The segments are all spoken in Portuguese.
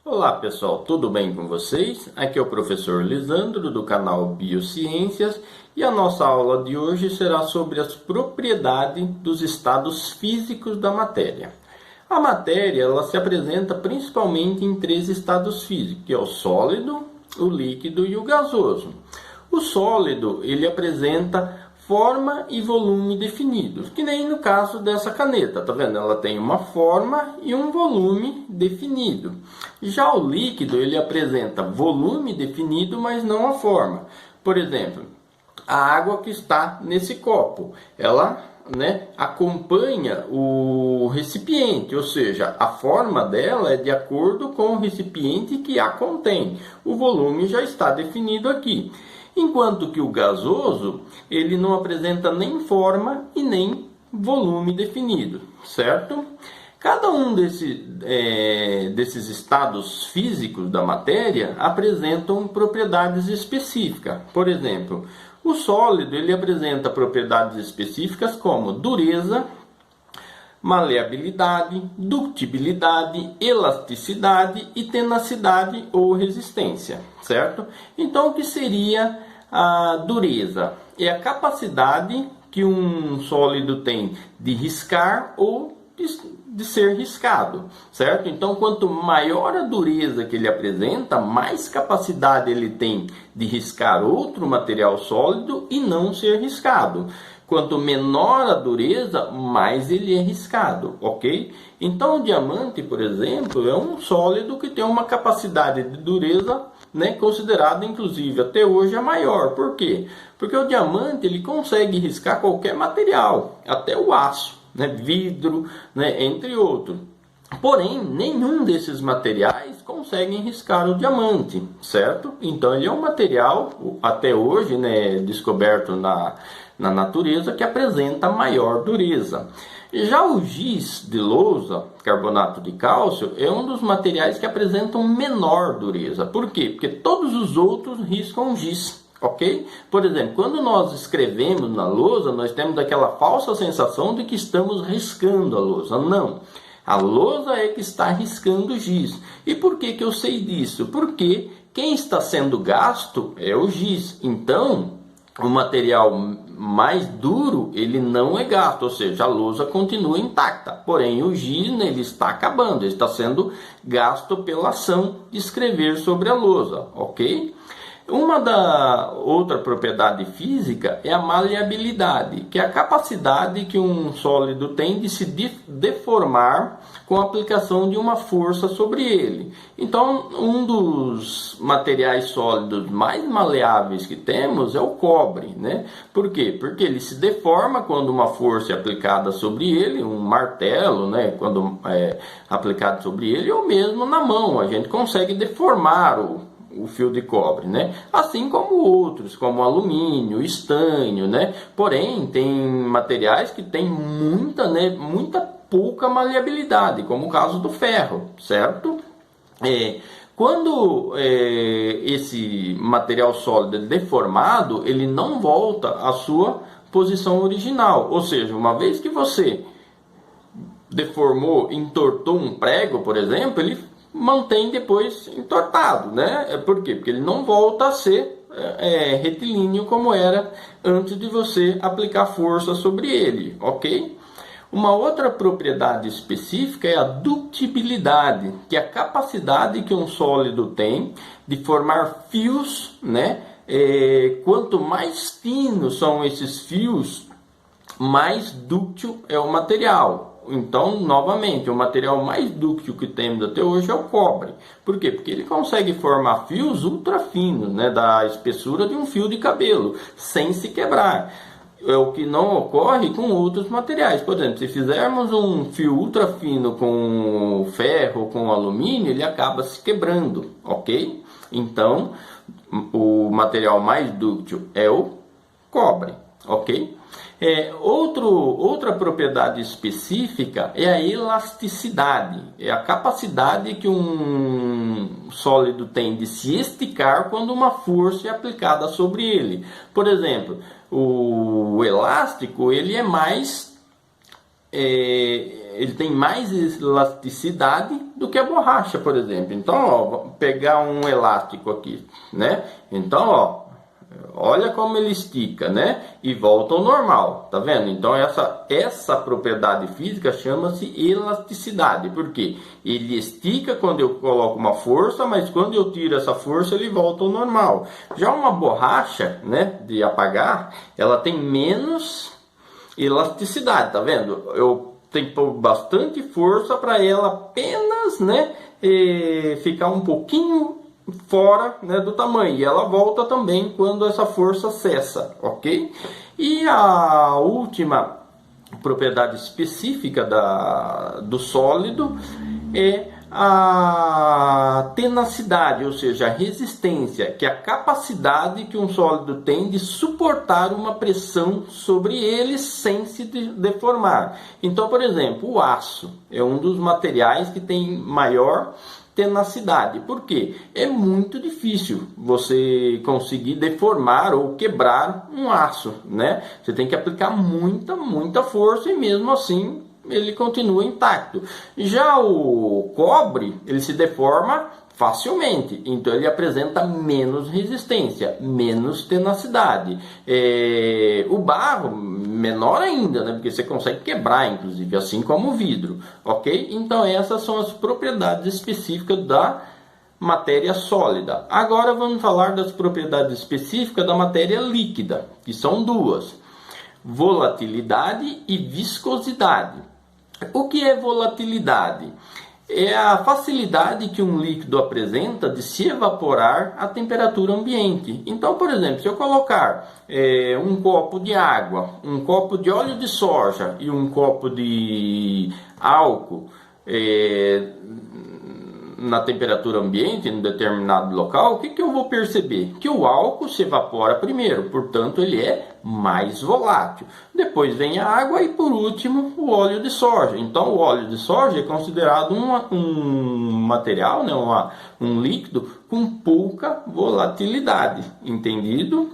Olá pessoal, tudo bem com vocês? Aqui é o professor Lisandro do canal Biociências e a nossa aula de hoje será sobre as propriedades dos estados físicos da matéria. A matéria ela se apresenta principalmente em três estados físicos, que é o sólido, o líquido e o gasoso. O sólido ele apresenta forma e volume definidos, que nem no caso dessa caneta, tá vendo? Ela tem uma forma e um volume definido. Já o líquido, ele apresenta volume definido, mas não a forma. Por exemplo, a água que está nesse copo, ela acompanha o recipiente, ou seja, a forma dela é de acordo com o recipiente que a contém. O volume já está definido aqui. Enquanto que o gasoso, ele não apresenta nem forma e nem volume definido, certo? Cada um desses estados físicos da matéria apresentam propriedades específicas. Por exemplo, o sólido ele apresenta propriedades específicas como dureza, maleabilidade, ductibilidade, elasticidade e tenacidade ou resistência, certo? Então, o que seria a dureza? É a capacidade que um sólido tem de riscar ou de ser riscado, certo? Então, quanto maior a dureza que ele apresenta, mais capacidade ele tem de riscar outro material sólido e não ser riscado. Quanto menor a dureza, mais ele é riscado, ok? Então, o diamante, por exemplo, é um sólido que tem uma capacidade de dureza, considerada, inclusive, até hoje a maior. Por quê? Porque o diamante ele consegue riscar qualquer material, até o aço, vidro, entre outros. Porém, nenhum desses materiais conseguem riscar o diamante, certo? Então, ele é um material, até hoje, descoberto na natureza, que apresenta maior dureza. Já o giz de lousa, carbonato de cálcio, é um dos materiais que apresentam menor dureza. Por quê? Porque todos os outros riscam giz. Ok? Por exemplo, quando nós escrevemos na lousa, nós temos aquela falsa sensação de que estamos riscando a lousa. Não. A lousa é que está riscando giz. E por que eu sei disso? Porque quem está sendo gasto é o giz. Então, o material mais duro, ele não é gasto, ou seja, a lousa continua intacta. Porém, o giz, ele está acabando, ele está sendo gasto pela ação de escrever sobre a lousa, ok? Outra propriedade física é a maleabilidade, que é a capacidade que um sólido tem de se deformar com a aplicação de uma força sobre ele. Então, um dos materiais sólidos mais maleáveis que temos é o cobre, Por quê? Porque ele se deforma quando uma força é aplicada sobre ele, um martelo, quando é aplicado sobre ele, ou mesmo na mão, a gente consegue deformar o fio de cobre, Assim como outros, como alumínio, estanho, Porém, tem materiais que têm muita pouca maleabilidade, como o caso do ferro, certo? Quando esse material sólido é deformado, ele não volta à sua posição original. Ou seja, uma vez que você deformou, entortou um prego, por exemplo, ele mantém depois entortado, Por quê? Porque ele não volta a ser retilíneo como era antes de você aplicar força sobre ele, ok? Uma outra propriedade específica é a ductibilidade, que é a capacidade que um sólido tem de formar fios, Quanto mais finos são esses fios, mais dúctil é o material. Então, novamente, o material mais dúctil que temos até hoje é o cobre. Por quê? Porque ele consegue formar fios ultra finos, da espessura de um fio de cabelo, sem se quebrar. É o que não ocorre com outros materiais. Por exemplo, se fizermos um fio ultra fino com ferro, com alumínio, ele acaba se quebrando, ok? Então, o material mais dúctil é o cobre, ok? Outra propriedade específica é a elasticidade, é a capacidade que um sólido tem de se esticar quando uma força é aplicada sobre ele. Por exemplo, o elástico ele é mais ele tem mais elasticidade do que a borracha, por exemplo. Então, ó, vou pegar um elástico aqui, né? Então, ó, olha como ele estica, né? E volta ao normal, tá vendo? Então essa propriedade física chama-se elasticidade, porque ele estica quando eu coloco uma força, mas quando eu tiro essa força ele volta ao normal. Já uma borracha, né, de apagar, ela tem menos elasticidade, tá vendo? Eu tenho que pôr bastante força para ela apenas, né, ficar um pouquinho fora, né, do tamanho, e ela volta também quando essa força cessa, ok? E a última propriedade específica do sólido é a tenacidade, ou seja, a resistência, que é a capacidade que um sólido tem de suportar uma pressão sobre ele sem se deformar. Então, por exemplo, o aço é um dos materiais que tem maior tenacidade. Por quê? É muito difícil você conseguir deformar ou quebrar um aço, né? Você tem que aplicar muita força e mesmo assim ele continua intacto. Já o cobre, ele se deforma facilmente, então ele apresenta menos resistência, menos tenacidade. O barro, menor ainda, né? Porque você consegue quebrar, inclusive, assim como o vidro, ok? Então essas são as propriedades específicas da matéria sólida. Agora vamos falar das propriedades específicas da matéria líquida, que são duas: volatilidade e viscosidade. O que é volatilidade? É a facilidade que um líquido apresenta de se evaporar à temperatura ambiente. Então, por exemplo, se eu colocar um copo de água, um copo de óleo de soja e um copo de álcool na temperatura ambiente, em um determinado local, o que eu vou perceber? Que o álcool se evapora primeiro, portanto ele é mais volátil. Depois vem a água e por último o óleo de soja. Então o óleo de soja é considerado um material, né, um líquido com pouca volatilidade, entendido?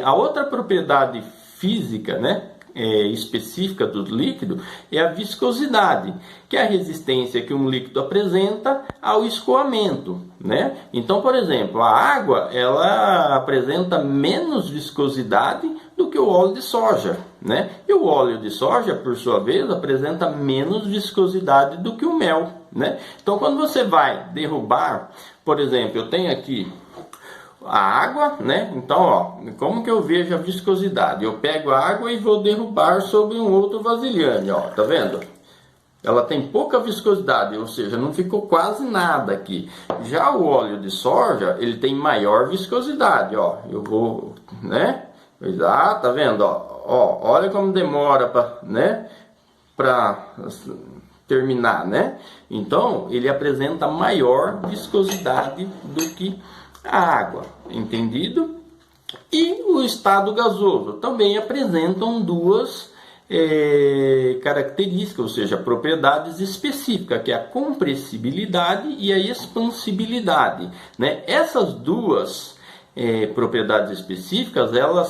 A outra propriedade física, né, específica do líquido é a viscosidade, que é a resistência que um líquido apresenta ao escoamento, né? Então, por exemplo, a água ela apresenta menos viscosidade do que o óleo de soja, né? E o óleo de soja, por sua vez, apresenta menos viscosidade do que o mel, né? Então, quando você vai derrubar, por exemplo, eu tenho aqui a água, né? Então, ó, como que eu vejo a viscosidade? Eu pego a água e vou derrubar sobre um outro vasilhame, ó, tá vendo? Ela tem pouca viscosidade, ou seja, não ficou quase nada aqui. Já o óleo de soja, ele tem maior viscosidade, ó. Eu vou, né? Tá vendo, ó, olha como demora para, né? Para terminar, né? Então, ele apresenta maior viscosidade do que a água, entendido? E o estado gasoso também apresentam duas características, ou seja, propriedades específicas, que é a compressibilidade e a expansibilidade, né? Essas duas propriedades específicas, elas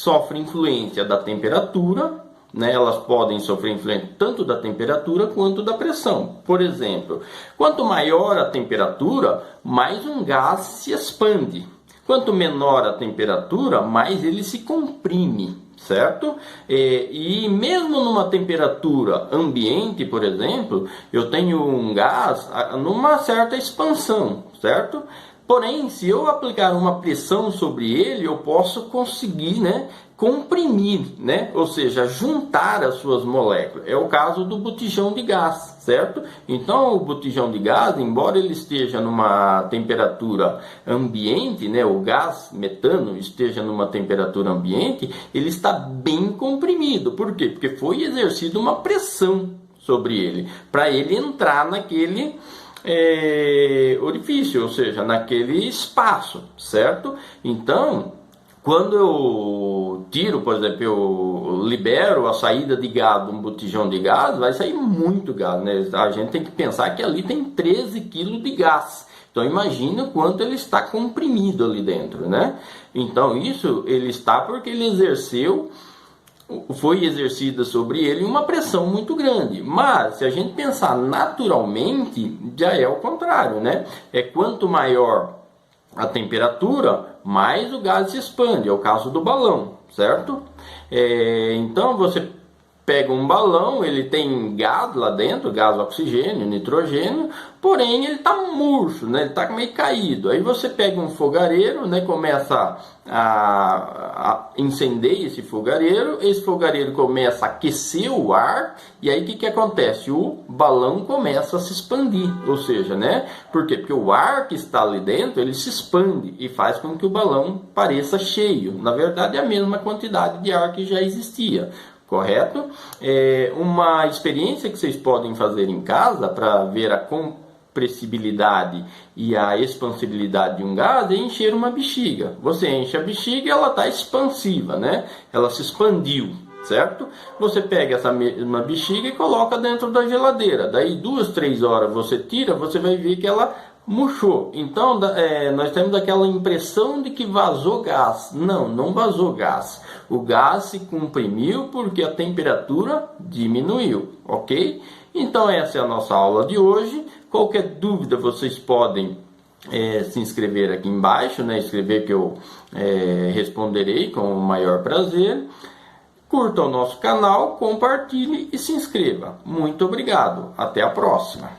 sofrem influência da temperatura, né? Elas podem sofrer influência tanto da temperatura quanto da pressão. Por exemplo, quanto maior a temperatura, mais um gás se expande. Quanto menor a temperatura, mais ele se comprime, certo? E mesmo numa temperatura ambiente, por exemplo, eu tenho um gás numa certa expansão, certo? Porém, se eu aplicar uma pressão sobre ele, eu posso conseguir, né, comprimir, né? Ou seja, juntar as suas moléculas. É o caso do botijão de gás, certo? Então, o botijão de gás, embora ele esteja numa temperatura ambiente, né, o gás metano esteja numa temperatura ambiente, ele está bem comprimido. Por quê? Porque foi exercida uma pressão sobre ele, para ele entrar naquele orifício, ou seja, naquele espaço, certo? Então, quando eu tiro, por exemplo, eu libero a saída de gás de um botijão de gás, vai sair muito gás, né? A gente tem que pensar que ali tem 13 kg de gás. Então imagina o quanto ele está comprimido ali dentro, né? Então isso ele está porque ele exerceu foi exercida sobre ele uma pressão muito grande. Mas, se a gente pensar naturalmente, já é o contrário, né? É quanto maior a temperatura, mais o gás se expande. É o caso do balão, certo? Então, você pega um balão, ele tem gás lá dentro, gás oxigênio, nitrogênio, porém ele está murcho, né? Ele está meio caído. Aí você pega um fogareiro, né? Começa a incendeia esse fogareiro começa a aquecer o ar, e aí o que acontece? O balão começa a se expandir, ou seja, né? Por quê? Porque o ar que está ali dentro, ele se expande e faz com que o balão pareça cheio. Na verdade, é a mesma quantidade de ar que já existia. Correto? Uma experiência que vocês podem fazer em casa para ver a compressibilidade e a expansibilidade de um gás é encher uma bexiga. Você enche a bexiga e ela está expansiva, né? Ela se expandiu, certo? Você pega essa mesma bexiga e coloca dentro da geladeira. Daí 2, 3 horas você tira, você vai ver que ela murchou. Então, nós temos aquela impressão de que vazou gás. Não, não vazou gás. O gás se comprimiu porque a temperatura diminuiu, ok? Então, essa é a nossa aula de hoje. Qualquer dúvida, vocês podem se inscrever aqui embaixo, né? Escrever que eu responderei com o maior prazer. Curta o nosso canal, compartilhe e se inscreva. Muito obrigado. Até a próxima.